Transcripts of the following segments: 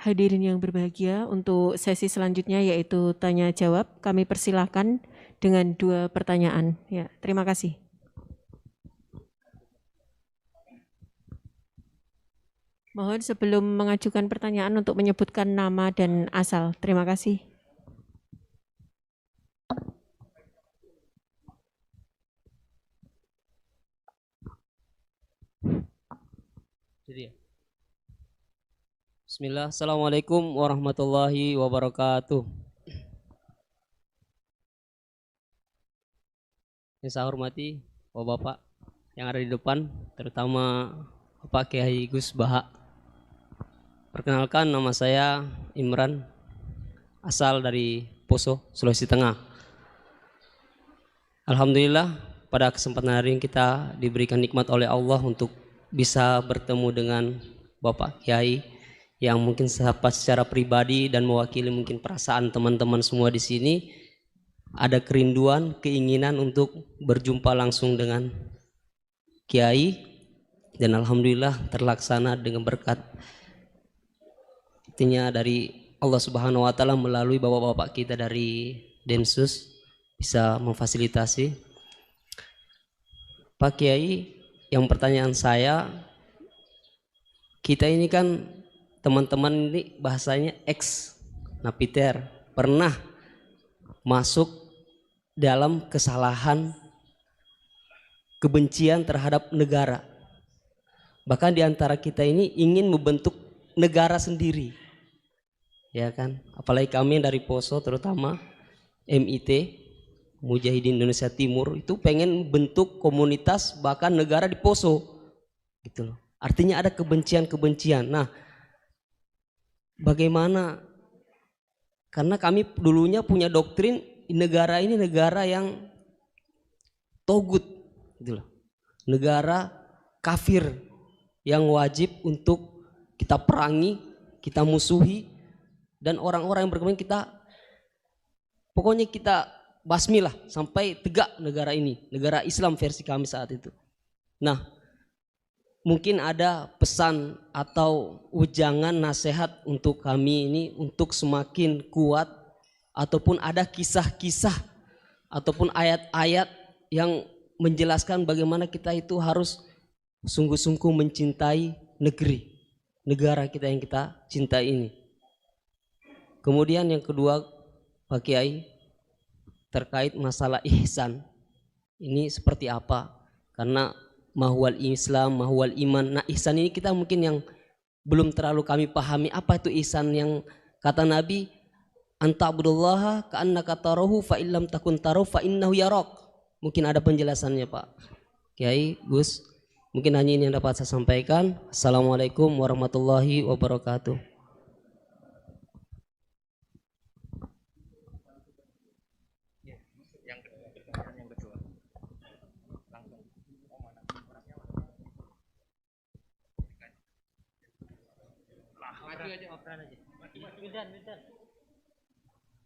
hadirin yang berbahagia, untuk sesi selanjutnya yaitu tanya jawab, kami persilahkan dengan 2 pertanyaan. Ya, terima kasih. Mohon sebelum mengajukan pertanyaan untuk menyebutkan nama dan asal. Terima kasih. Bismillah, Assalamualaikum warahmatullahi wabarakatuh. Yang saya hormati Bapak-Bapak yang ada di depan, terutama Bapak Kiai Gus Baha. Perkenalkan, nama saya Imran, asal dari Poso, Sulawesi Tengah. Alhamdulillah, pada kesempatan hari ini kita diberikan nikmat oleh Allah untuk bisa bertemu dengan Bapak Kiai yang mungkin secara pribadi dan mewakili mungkin perasaan teman-teman semua di sini, ada kerinduan, keinginan untuk berjumpa langsung dengan Kiai, dan alhamdulillah terlaksana dengan berkat dari Allah Subhanahu wa taala melalui bapak-bapak kita dari Densus bisa memfasilitasi. Pak Kiai, yang pertanyaan saya, kita ini kan teman-teman ini bahasanya ex napiter, pernah masuk dalam kesalahan kebencian terhadap negara. Bahkan di antara kita ini ingin membentuk negara sendiri. Ya kan? Apalagi kami yang dari Poso, terutama MIT, Mujahidin Indonesia Timur, itu pengen bentuk komunitas bahkan negara di Poso. Gitu loh. Artinya ada kebencian-kebencian. Nah, bagaimana? Karena kami dulunya punya doktrin negara ini negara yang togut, gitu loh. Negara kafir yang wajib untuk kita perangi, kita musuhi, dan orang-orang yang berkepentingan kita, pokoknya kita basmi lah sampai tegak negara ini, negara Islam versi kami saat itu. Nah, mungkin ada pesan atau ujangan nasihat untuk kami ini untuk semakin kuat, ataupun ada kisah-kisah ataupun ayat-ayat yang menjelaskan bagaimana kita itu harus sungguh-sungguh mencintai negara kita yang kita cintai ini. Kemudian yang kedua, Pak Kiai, terkait masalah ihsan ini seperti apa? Karena mahwal Islam, mahwal iman. Nah, ihsan ini kita mungkin yang belum terlalu kami pahami. Apa itu ihsan yang kata Nabi, anta'budullaha ka'annaka tarahu fa illam takun tarahu fa innahu yarak. Mungkin ada penjelasannya, Pak Kiai, Gus. Mungkin hanya ini yang dapat saya sampaikan. Assalamualaikum warahmatullahi wabarakatuh.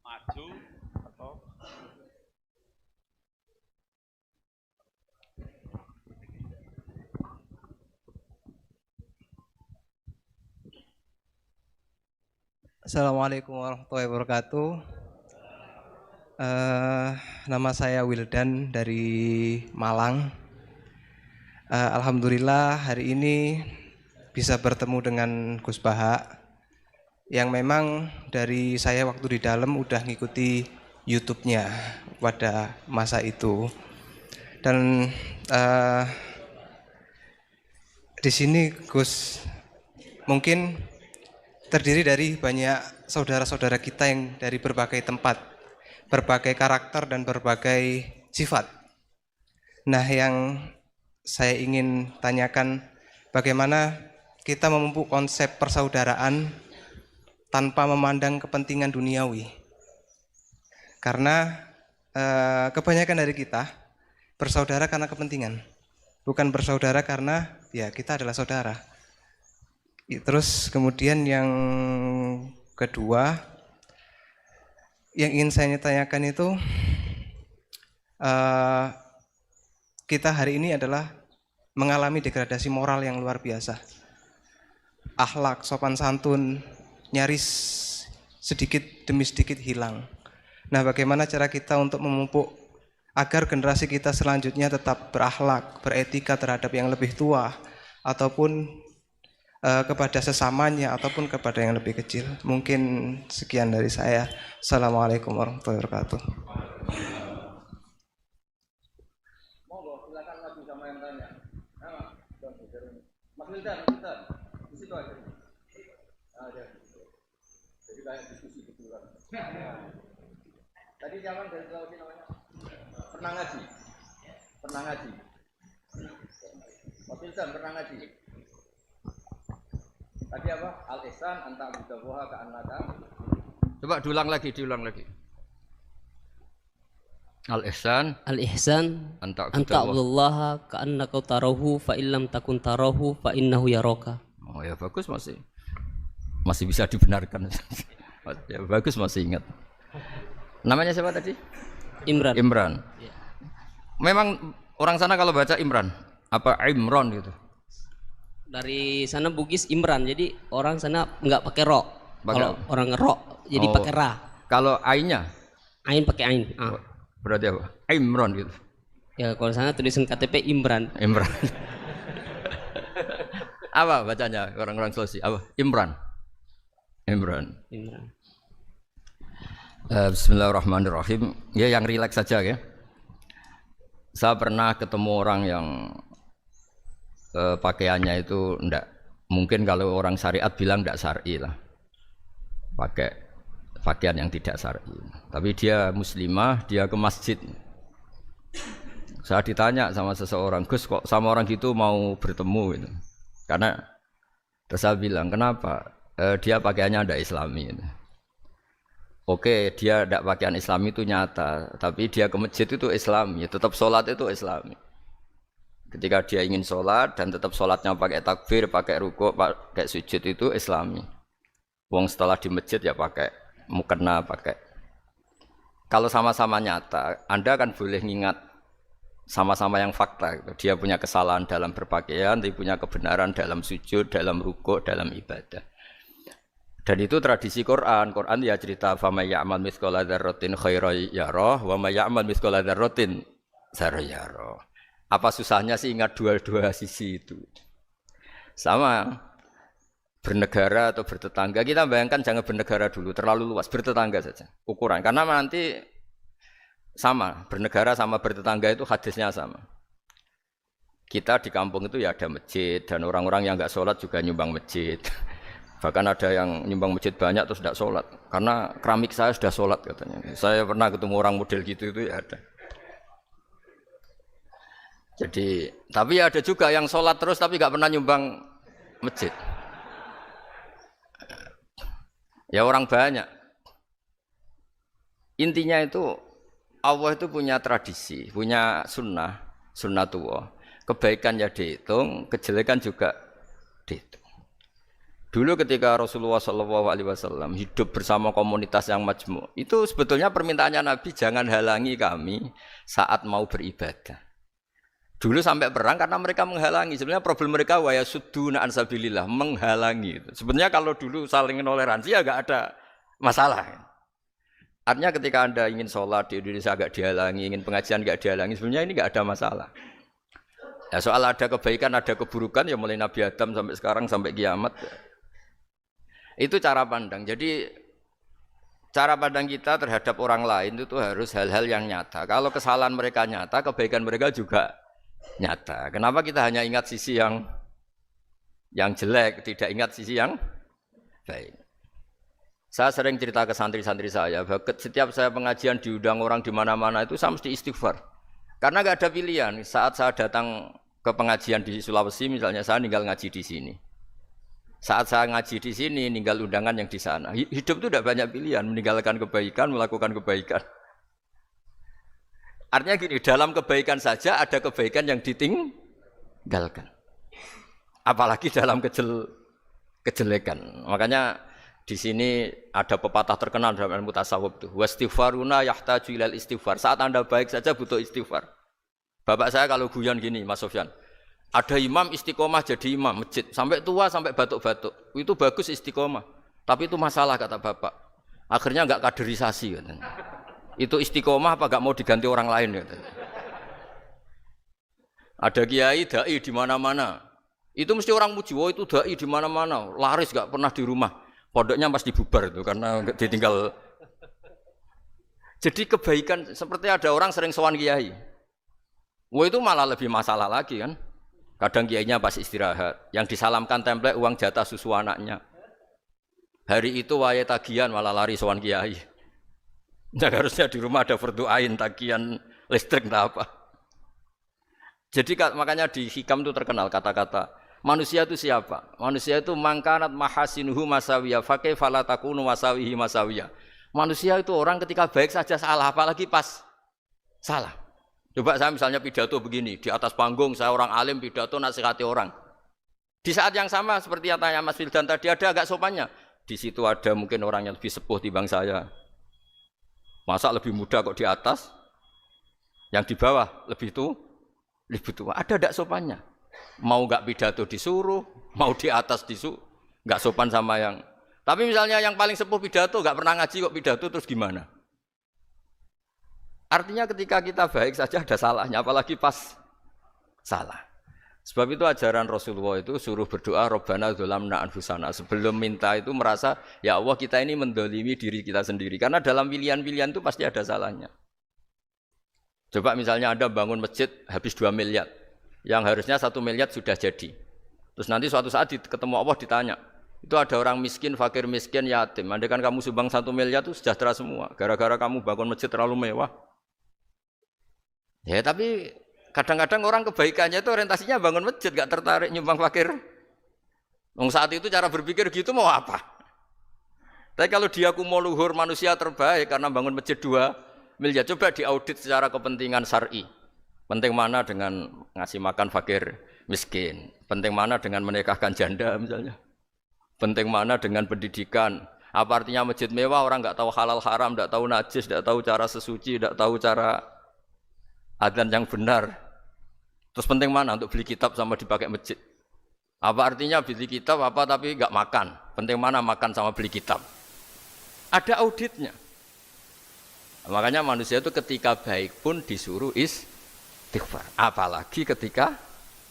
Maju atau Assalamualaikum warahmatullahi wabarakatuh. Nama saya Wildan dari Malang. Alhamdulillah hari ini bisa bertemu dengan Gus Baha, yang memang dari saya waktu di dalam udah ngikuti YouTube-nya pada masa itu. Dan di sini Gus mungkin terdiri dari banyak saudara-saudara kita yang dari berbagai tempat, berbagai karakter dan berbagai sifat. Nah, yang saya ingin tanyakan, bagaimana kita memupuk konsep persaudaraan tanpa memandang kepentingan duniawi. Karena kebanyakan dari kita bersaudara karena kepentingan, bukan bersaudara karena ya kita adalah saudara. Terus kemudian yang kedua yang ingin saya tanyakan itu, kita hari ini adalah mengalami degradasi moral yang luar biasa. Akhlak, sopan santun, nyaris sedikit demi sedikit hilang. Nah, bagaimana cara kita untuk memupuk agar generasi kita selanjutnya tetap berakhlak, beretika terhadap yang lebih tua, ataupun kepada sesamanya, ataupun kepada yang lebih kecil. Mungkin sekian dari saya. Assalamualaikum warahmatullahi wabarakatuh. Monggo, silakan maju sama yang tanya. Mas Wildan, di situ aja. Ada. Jadi kayak diskusi betulan. Tadi zaman dari Sulawesi namanya pernah ngaji. Mas Wildan pernah ngaji. Tadi apa? Al-ihsan anta abudahuha ka'annaka. Coba diulang lagi. Al-ihsan Al-ihsan anta anta abdullaha ka'annaka tarahu fa illam takun tarahu fa innahu yaraka. Oh ya bagus, masih bisa dibenarkan. Ya bagus, masih ingat. Namanya siapa tadi? Imran. Ya. Memang orang sana kalau baca Imran apa Imron gitu. Dari sana Bugis Imran, jadi orang sana nggak pakai ro. Kalau orang ro jadi pakai ra. Kalau ainnya? Ain pakai ain. Berarti apa? Imron gitu. Ya kalau sana tulisan KTP Imran. Apa bacanya orang-orang Sulawesi? Apa? Imran. Bismillahirrahmanirrahim. Ya yang rileks saja ya. Saya pernah ketemu orang yang pakaiannya itu enggak, mungkin kalau orang syariat bilang enggak syar'i lah, pakai pakaian yang tidak syar'i, tapi dia muslimah, dia ke masjid. Saya ditanya sama seseorang, Gus kok sama orang gitu mau bertemu gitu, karena terus saya bilang kenapa? Dia pakaiannya enggak islami gitu. Oke, dia enggak pakaian islami itu nyata, tapi dia ke masjid itu islami, tetap sholat itu islami. Ketika dia ingin sholat dan tetap sholatnya pakai takbir, pakai rukuk, pakai sujud itu islami. Wong setelah di masjid ya pakai mukena, pakai. Kalau sama-sama nyata, Anda kan boleh ngingat sama-sama yang fakta. Gitu. Dia punya kesalahan dalam berpakaian, dia punya kebenaran dalam sujud, dalam rukuk, dalam ibadah. Dan itu tradisi Quran. Quran ya cerita fama ya'mal mithqala dzarratin khairan yarah wa may ya'mal mithqala dzarratin syarran yarah. Apa susahnya sih ingat dua-dua sisi itu? Sama bernegara atau bertetangga, kita bayangkan jangan bernegara dulu, terlalu luas, bertetangga saja ukuran. Karena nanti sama, bernegara sama bertetangga itu hadisnya sama. Kita di kampung itu ya ada masjid, dan orang-orang yang nggak sholat juga nyumbang masjid. Bahkan ada yang nyumbang masjid banyak terus tidak sholat, karena keramik saya sudah sholat katanya. Saya pernah ketemu orang model gitu itu ya ada. Jadi, tapi ada juga yang sholat terus tapi nggak pernah nyumbang masjid. Ya orang banyak. Intinya itu Allah itu punya tradisi, punya sunnatullah. Kebaikan ya dihitung, kejelekan juga dihitung. Dulu ketika Rasulullah SAW hidup bersama komunitas yang majmu', itu sebetulnya permintaannya Nabi jangan halangi kami saat mau beribadah. Dulu sampai perang karena mereka menghalangi. Sebenarnya problem mereka wa yasudduna an sabilillah, menghalangi. Sebenarnya kalau dulu saling toleransi ya enggak ada masalah. Artinya ketika Anda ingin sholat di Indonesia agak dihalangi, ingin pengajian enggak dihalangi, sebenarnya ini enggak ada masalah. Ya soal ada kebaikan, ada keburukan ya mulai Nabi Adam sampai sekarang sampai kiamat. Itu cara pandang. Jadi cara pandang kita terhadap orang lain itu harus hal-hal yang nyata. Kalau kesalahan mereka nyata, kebaikan mereka juga nyata. Kenapa kita hanya ingat sisi yang jelek, tidak ingat sisi yang baik? Saya sering cerita ke santri-santri saya, bahwa setiap saya pengajian diundang orang di mana-mana itu saya mesti istighfar. Karena nggak ada pilihan. Saat saya datang ke pengajian di Sulawesi, misalnya saya tinggal ngaji di sini. Saat saya ngaji di sini, ninggal undangan yang di sana. Hidup itu tidak banyak pilihan, meninggalkan kebaikan, melakukan kebaikan. Artinya gini, dalam kebaikan saja ada kebaikan yang ditinggalkan. Apalagi dalam kejelekan. Makanya di sini ada pepatah terkenal dalam ilmu tasawuf itu. Wastighfaruna yahtaju ilal istighfar. Saat Anda baik saja butuh istighfar. Bapak saya kalau guyon gini, Mas Sofyan. Ada imam istiqomah jadi imam masjid sampai tua sampai batuk-batuk. Itu bagus istiqomah. Tapi itu masalah kata bapak. Akhirnya nggak kaderisasi katanya. Itu istiqomah apa nggak mau diganti orang lain katanya. Ada kiai dai di mana-mana. Itu mesti orang muji, oh itu dai di mana-mana, laris nggak pernah di rumah. Pondoknya pasti bubar itu karena ditinggal. Jadi kebaikan seperti ada orang sering sowan kiai. Wah itu malah lebih masalah lagi kan. Kadang kiainya pas istirahat, yang disalamkan template uang jatah susu anaknya. Hari itu waya tagihan malah lari sowan kiai. Nah, harusnya di rumah ada berdoain tagihan listrik entah apa. Jadi makanya di hikam itu terkenal kata-kata manusia itu siapa? Manusia itu mangkanat mahasinuhu masawiyah fakih falatakunu masawihi masawiyah. Manusia itu orang ketika baik saja salah, apalagi pas salah. Coba saya misalnya pidato begini, di atas panggung saya orang alim pidato nasihati orang. Di saat yang sama seperti yang tanya Mas Wildan tadi ada agak sopannya. Di situ ada mungkin orang yang lebih sepuh timbang saya. Masa lebih muda kok di atas? Yang di bawah lebih tua. Ada tidak sopannya? Mau nggak pidato disuruh, mau di atas disuruh, nggak sopan sama yang. Tapi misalnya yang paling sepuh pidato nggak pernah ngaji kok pidato terus gimana? Artinya ketika kita baik saja ada salahnya, apalagi pas salah. Sebab itu ajaran Rasulullah itu suruh berdoa Rabbana dzolamna anfusana. Sebelum minta itu merasa ya Allah kita ini mendolimi diri kita sendiri. Karena dalam pilihan-pilihan itu pasti ada salahnya. Coba misalnya Anda bangun masjid habis 2 miliar. Yang harusnya 1 miliar sudah jadi. Terus nanti suatu saat ketemu Allah ditanya. Itu ada orang miskin, fakir miskin, yatim. Andai kan kamu sumbang 1 miliar itu sejahtera semua. Gara-gara kamu bangun masjid terlalu mewah. Ya tapi kadang-kadang orang kebaikannya itu orientasinya bangun masjid, gak tertarik nyumbang fakir. Saat itu cara berpikir gitu mau apa? Tapi kalau dia kumuluhur manusia terbaik karena bangun masjid 2 miliar, coba diaudit secara kepentingan syar'i. Penting mana dengan ngasih makan fakir miskin? Penting mana dengan menikahkan janda misalnya? Penting mana dengan pendidikan? Apa artinya masjid mewah orang nggak tahu halal haram, nggak tahu najis, nggak tahu cara sesuci, nggak tahu cara adzan yang benar. Terus penting mana untuk beli kitab sama dipakai masjid? Apa artinya beli kitab apa tapi nggak makan? Penting mana makan sama beli kitab? Ada auditnya. Makanya manusia itu ketika baik pun disuruh istighfar, apalagi ketika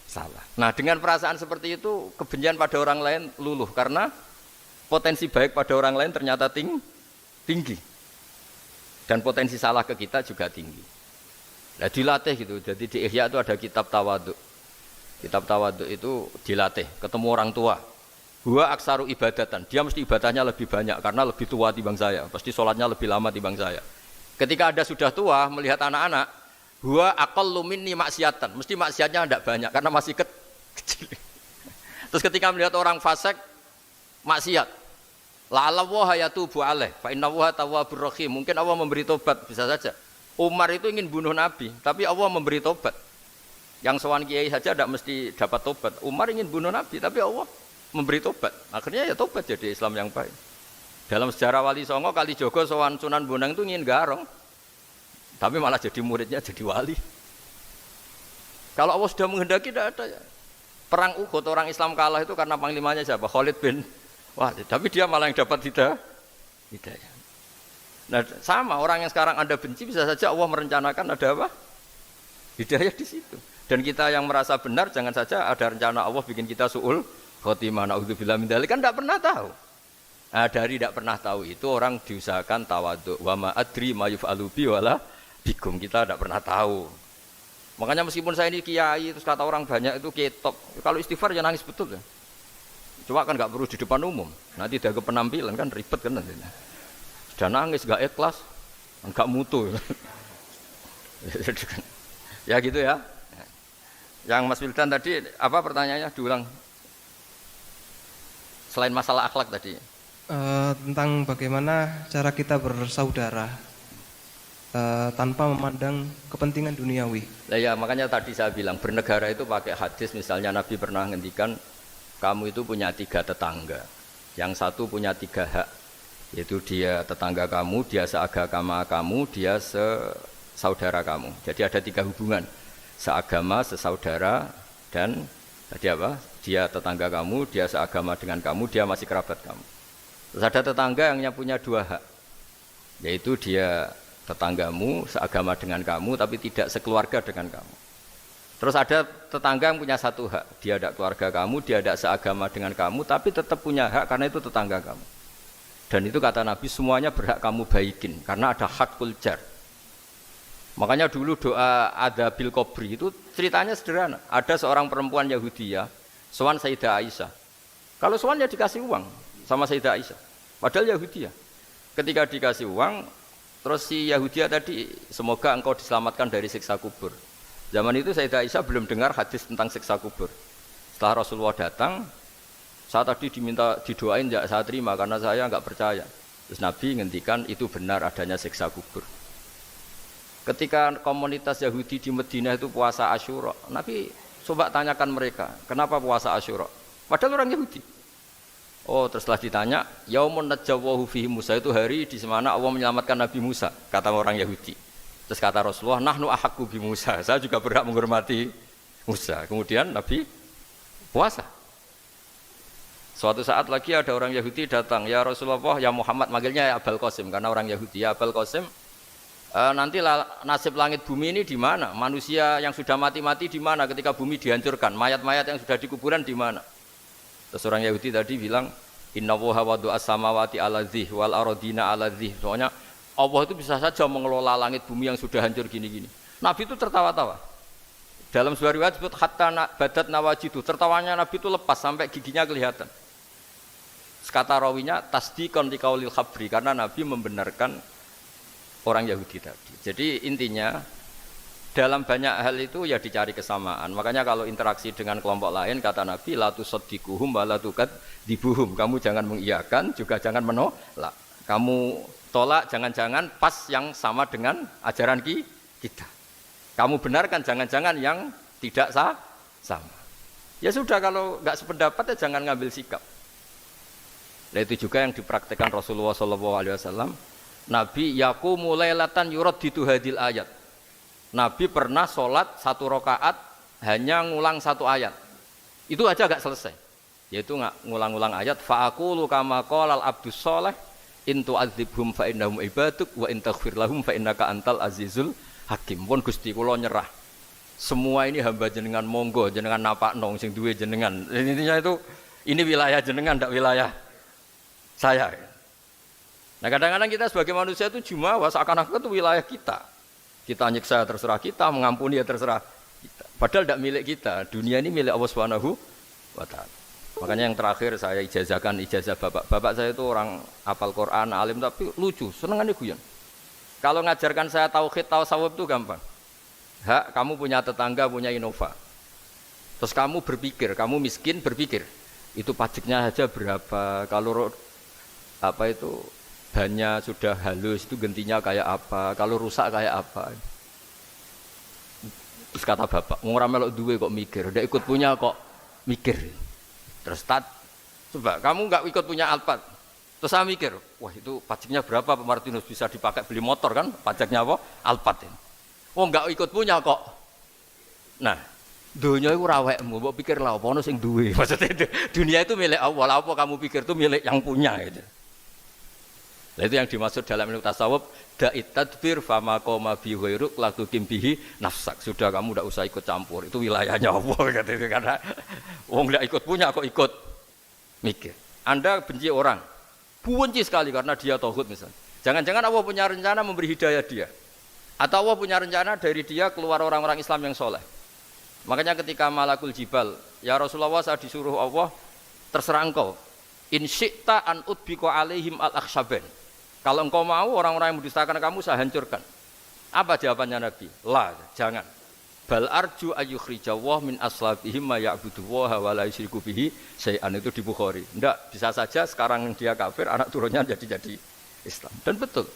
salah. Nah dengan perasaan seperti itu kebencian pada orang lain luluh karena potensi baik pada orang lain ternyata tinggi dan potensi salah ke kita juga tinggi. Nah dilatih gitu. Jadi di Ihya itu ada kitab tawadhu. Kitab tawadhu itu dilatih ketemu orang tua. Huwa aksaru ibadatan. Dia mesti ibadahnya lebih banyak karena lebih tua timbang saya. Pasti sholatnya lebih lama timbang saya. Ketika Anda sudah tua melihat anak-anak, huwa aqallu minni maksiatan. Mesti maksiatnya tidak banyak karena masih kecil. Terus ketika melihat orang fasik maksiat, la'alla wa yatubu alaih fa inna wa tawwabur rahim. Mungkin Allah memberi tobat, bisa saja. Umar itu ingin bunuh Nabi, tapi Allah memberi tobat. Yang sowan kiai saja tidak mesti dapat tobat. Umar ingin bunuh Nabi, tapi Allah memberi tobat. Akhirnya ya tobat jadi Islam yang baik. Dalam sejarah Wali Songo, Kalijogo sowan Sunan Bonang itu ingin garong. Tapi malah jadi muridnya jadi wali. Kalau Allah sudah menghendaki tidak ada ya. Perang Uhud orang Islam kalah itu karena panglimanya siapa? Khalid bin Walid. Tapi dia malah yang dapat hidayah. Nah sama orang yang sekarang Anda benci bisa saja Allah merencanakan ada apa? Hidayah di situ. Dan kita yang merasa benar jangan saja ada rencana Allah bikin kita su'ul khotimah na'udzubillah min dzalik kan tidak pernah tahu. Nah, dari tidak pernah tahu itu orang diusahakan tawadhu. Wa ma adri ma yuf'alu bi wala bikum, kita tidak pernah tahu. Makanya meskipun saya ini kiai terus kata orang banyak itu ketop. Kalau istighfar ya nangis betul ya. Cuma kan nggak perlu di depan umum. Nanti ada ke penampilan kan ribet kan nanti. Sudah nangis nggak ikhlas, nggak mutu. Ya gitu ya. Yang Mas Wildan tadi apa pertanyaannya diulang? Selain masalah akhlak tadi. Tentang bagaimana cara kita bersaudara tanpa memandang kepentingan duniawi. Nah ya makanya tadi saya bilang bernegara itu pakai hadis. Misalnya Nabi pernah ngendikan kamu itu punya 3 tetangga, yang satu punya 3 hak, yaitu dia tetangga kamu, dia seagama kamu, dia sesaudara kamu. Jadi ada 3 hubungan, seagama, sesaudara, dan tadi apa? Dia tetangga kamu, dia seagama dengan kamu, dia masih kerabat kamu. Terus ada tetangga yang punya dua hak, yaitu dia tetanggamu seagama dengan kamu tapi tidak sekeluarga dengan kamu. Terus ada tetangga yang punya satu hak, dia ada keluarga kamu, dia ada seagama dengan kamu tapi tetap punya hak karena itu tetangga kamu. Dan itu kata Nabi semuanya berhak kamu baikin karena ada hakul jar. Makanya dulu doa ada bil kubri itu ceritanya sederhana. Ada seorang perempuan Yahudiyah sowan Sayyidah Aisyah. Kalau sowan ya dikasih uang sama Sayyidah Aisyah. Padahal Yahudiyah. Ketika dikasih uang, terus si Yahudiyah tadi, semoga engkau diselamatkan dari siksa kubur. Zaman itu Sayyidah Aisyah belum dengar hadis tentang siksa kubur. Setelah Rasulullah datang, saya tadi diminta didoain, ya saya terima karena saya enggak percaya. Terus Nabi ngendikan itu benar adanya siksa kubur. Ketika komunitas Yahudi di Madinah itu puasa Asyura, Nabi coba tanyakan mereka, kenapa puasa Asyura? Padahal orang Yahudi. Oh, terus setelah ditanya, yaumun najjawahu fihi Musa, itu hari di mana Allah menyelamatkan Nabi Musa, kata orang Yahudi. Terus kata Rasulullah, nahnu ahaqqu bi Musa, saya juga berhak menghormati Musa. Kemudian Nabi puasa. Suatu saat lagi ada orang Yahudi datang, ya Rasulullah, ya Muhammad, manggilnya ya Abul Qasim karena orang Yahudi. Ya Abul Qasim, nanti nasib langit bumi ini di mana? Manusia yang sudah mati-mati di mana ketika bumi dihancurkan? Mayat-mayat yang sudah di kuburan di mana? Terus orang Yahudi tadi bilang, Inna woha wadu as-samawati ala dzih wal arodina ala dzih. Soalnya Allah itu bisa saja mengelola langit bumi yang sudah hancur gini-gini. Nabi itu tertawa-tawa. Dalam sebuah riwayat disebut hatta badat nawajidu. Tertawanya Nabi itu lepas sampai giginya kelihatan. Kata rawinya tasdiqan liqaulil khabri, karena Nabi membenarkan orang Yahudi tadi. Jadi intinya dalam banyak hal itu ya dicari kesamaan. Makanya kalau interaksi dengan kelompok lain kata Nabi la tusaddiquhum wa la tukadzibuhum. Kamu jangan mengiyakan juga jangan menolak. Kamu tolak jangan-jangan pas yang sama dengan ajaran kita. Kamu benarkan jangan-jangan yang tidak sama. Ya sudah, kalau enggak sependapat ya jangan ngambil sikap. Nah itu juga yang dipraktikkan Rasulullah SAW. Nabi yaqumu lailatan yuraddidu hadil ayat. Nabi pernah sholat 1 rakaat hanya ngulang 1 ayat. Itu aja agak selesai. Yaitu ngulang-ngulang ayat. Fa'aqulu kama qalal abdus sholeh in tu'adzibhum fa innahum ibaduk wa in taghfir lahum fa innaka antal azizul hakim. Pun Gusti kula nyerah. Semua ini hamba jenengan, monggo jenengan napakno sing duwe jenengan. Intinya itu ini wilayah jenengan, ndak wilayah saya. Nah kadang-kadang kita sebagai manusia itu jumawa seakan-akan itu wilayah kita. Kita nyiksa terserah kita, mengampuni ya terserah kita. Padahal tidak milik kita. Dunia ini milik Allah Subhanahu wa taala. Makanya yang terakhir saya ijazahkan ijazah bapak. Bapak saya itu orang hafal Quran, alim tapi lucu, senengannya guyon. Kalau ngajarkan saya tauhid, tasawuf itu gampang. Hak kamu punya tetangga, punya Innova. Terus kamu berpikir, kamu miskin berpikir. Itu pajaknya saja berapa? Kalau apa itu bannya sudah halus itu gantinya kayak apa, kalau rusak kayak apa. Terus kata bapak, ngora melok duwe kok mikir, ndak ikut punya kok mikir. Terus coba kamu nggak ikut punya Alphard. Terus saya mikir, wah itu pajaknya berapa Pak Martinus, bisa dipakai beli motor kan, pajaknya apa? Alphard ini. Oh nggak ikut punya kok. Nah, dunia itu rawekmu, mbok pikir lah apa ono sing duwe. Maksudnya itu, dunia itu milik Allah, apa kamu pikir itu milik yang punya gitu. Nah, itu yang dimaksud dalam ilmu tasawuf, da'it tadbir fama qoma bi ghairuk la tuqimbihi nafsak. Sudah kamu tidak usah ikut campur, itu wilayahnya Allah gitu, karena wong ndak ikut punya kok ikut mikir. Anda benci orang, benci sekali karena dia tauhid misalnya. Jangan-jangan Allah punya rencana memberi hidayah dia. Atau Allah punya rencana dari dia keluar orang-orang Islam yang soleh. Makanya ketika malakul jibal, ya Rasulullah saya disuruh Allah, terserah engkau. In syi'ta an udbiqa alaihim al-akhshaban. Kalau engkau mau orang-orang yang mendustakan kamu saya hancurkan. Apa jawabannya Nabi? La, jangan. Bal arju ayyukhrijawah min aslabihim ma ya'budu wa la yusyriku bihi syai'an, itu di Bukhari. Enggak, bisa saja sekarang dia kafir, anak turunnya jadi Islam. Dan betul.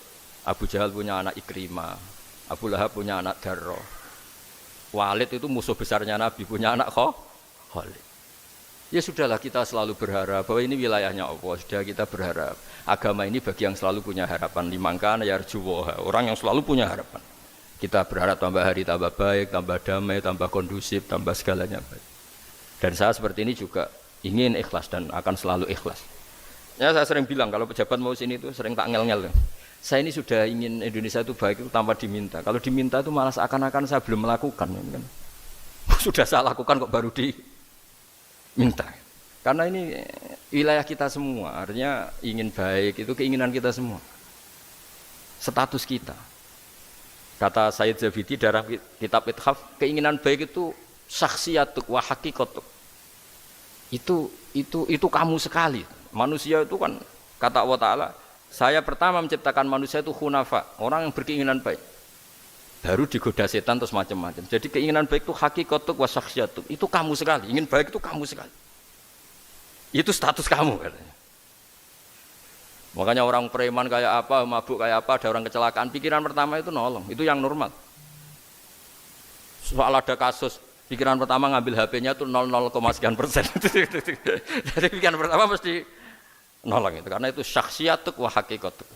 Abu Jahal punya anak Ikrimah, Abu Lahab punya anak Darrah. Walid itu musuh besarnya Nabi, punya anak Khalid. Ya sudahlah, kita selalu berharap bahwa ini wilayahnya Allah. Sudah kita berharap. Agama ini bagi yang selalu punya harapan. Limangkan yarjuwoha, orang yang selalu punya harapan. Kita berharap tambah hari tambah baik, tambah damai, tambah kondusif, tambah segalanya baik. Dan saya seperti ini juga ingin ikhlas dan akan selalu ikhlas. Ya saya sering bilang kalau pejabat mau sini itu sering tak ngel-ngel. Saya ini sudah ingin Indonesia itu baik itu tanpa diminta. Kalau diminta itu malah seakan-akan saya belum melakukan. Kan? Sudah saya lakukan kok baru diminta. Karena ini wilayah kita semua, artinya ingin baik itu keinginan kita semua. Status kita. Kata Sayyid Zabidi dalam kitab Ithaf, keinginan baik itu syakhsiyatuk wa hakikatuk. Itu kamu sekali. Manusia itu kan kata Allah Ta'ala, saya pertama menciptakan manusia itu hunafa, orang yang berkeinginan baik. Baru digoda setan terus macam-macam. Jadi keinginan baik itu hakikatuk wa syakhsiyatuk. Itu kamu sekali. Ingin baik itu kamu sekali. Itu status kamu katanya. Makanya orang preman kayak apa, mabuk kayak apa, ada orang kecelakaan, pikiran pertama itu nolong. Itu yang normal. Soal ada kasus, pikiran pertama ngambil HP-nya itu 0,0%. Jadi pikiran pertama mesti nolong itu karena itu syakhsiyatuk wa hakikatuk.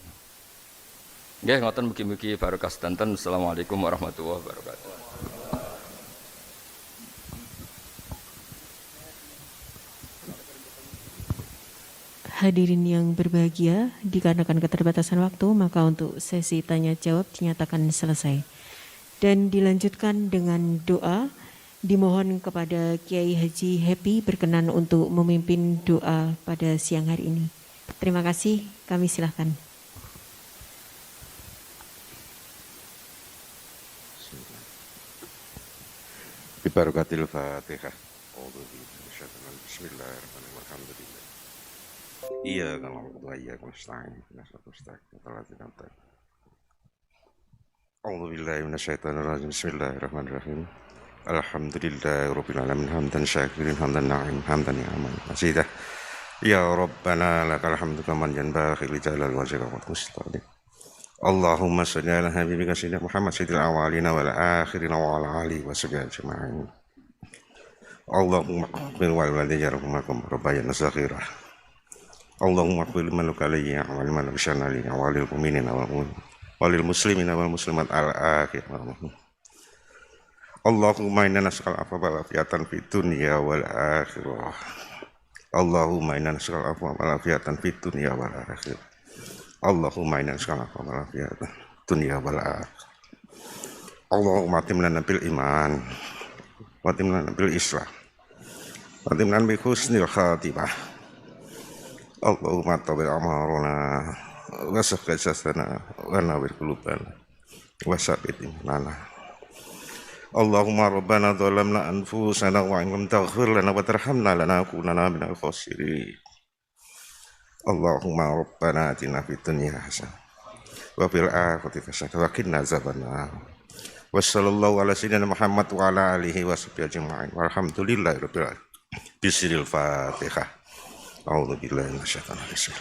Nggih ngoten mugi-mugi barokah sedanten. Assalamualaikum warahmatullahi wabarakatuh. Hadirin yang berbahagia, dikarenakan keterbatasan waktu, maka untuk sesi tanya jawab dinyatakan selesai. Dan dilanjutkan dengan doa, dimohon kepada Kiai Haji Happy berkenan untuk memimpin doa pada siang hari ini. Terima kasih, kami silahkan. Bibarakatil Fatihah. Bismillahirrahmanirrahim. Iya kalau iya kalau stain, Alhamdulillah minasyaitonirrajim. Bismillahirrahmanirrahim. Alhamdulillahirabbil alamin hamdan syakirin hamdan na'im hamdan ni'aman masidah. Ya Rabbana lakal hamdu kaman yanbaghi li jalal wajhika wa mustaqim. Allahumma shalli ala habibika sayyidina Muhammad sayyidil awwalina wal akhirina wa ala alihi wa sahbihi ajma'in. Allahumma qbil wal walidayya rahmakum rabbayana saghira. Allahumma qbil man alayya wa man bishana li wa lil mu'minina wal muslimina wal muslimat al akhir. Allahumma inna nas'aluka al-afwa wal afiyatan fid dunya wal akhirah. Allahumma inna nas'aluka al-afwa wal afiyatan fid dunya wal akhirah. Allahumma inna nas'aluka al-afwa wal afiyatan fid dunya wal akhirah. Allahumma atimna bil iman wa atimna bil islam wa atimna bi husnil khatimah. Allahumma tabil amaruna wa sahih jasana wa nawwir qulubana wa sabbit imanana. Allahumma rabbana dhalamna anfusana wa in lam taghfir lana wa tarhamna lanakunanna minal khasirin. Allahumma rabbana atina fid dunya hasanah wa fil akhirati hasanah wa qina azabannar. Wa sallallahu ala sayyidina Muhammad wa ala alihi wa sahbihi ajma'in. Walhamdulillahirabbil alamin. Bismillahil Fatihah. A'udzu billahi minasyaitonir rajim.